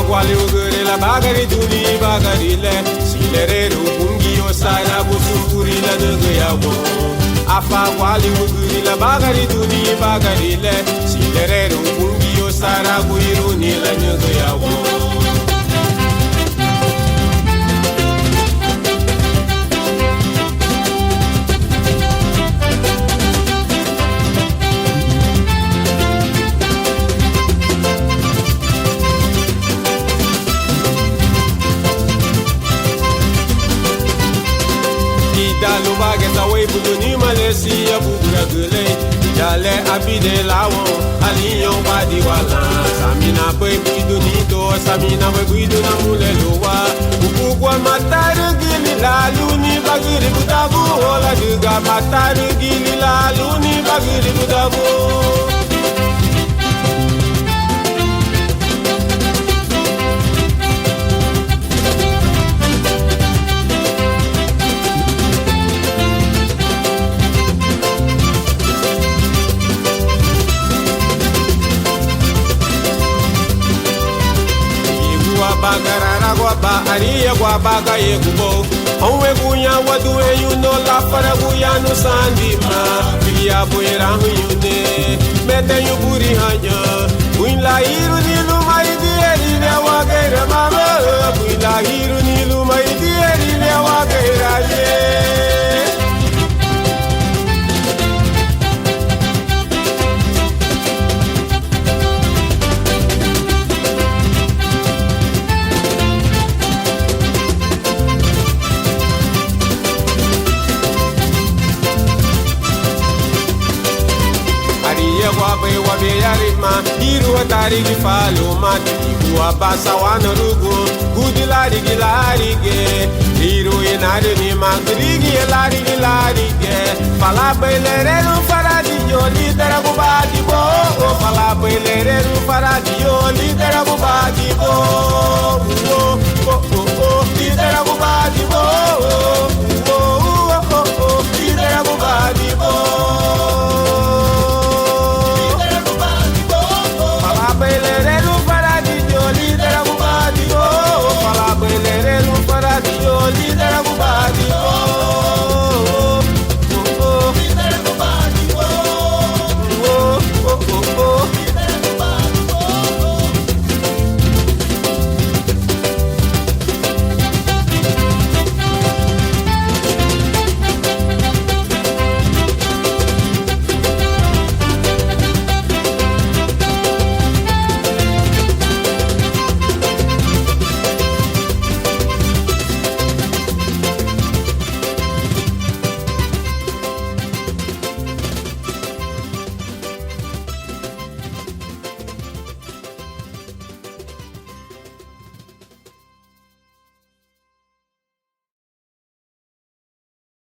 Wale ugere la bagari duni bagari le silereru kungi osana busuri la ngeyawo afa wale ugere la bagari duni bagari le silereru kungi osana buiru ni la ngeyawo Dalu bageta we buduni Malaysia bugura gule dale abide lawo aliyo badi wala samina pe buduni to samina we buduna mulelowa ukugwa mataru gili lalu ni bagiri budabu ola duga mataru gili lalu ni bagiri budabu bagarara guaba ariya guaba ga yegubo onwe gunya wadu eyuno la fara guya no sandima biya boera huyune mete yuburi hanya buila hiru nilu maidi erine wagera mama buila hiru nilu maidi erine wagera ye wabe wabe yarima iru atari gifalo mati ibu abasa wanarugo gudilari gilarige iru inari ni magrigi larige fala belereru faradiyo lidera bubadi bo fala belereru faradiyo lidera bubadi bo lidera bubadi bo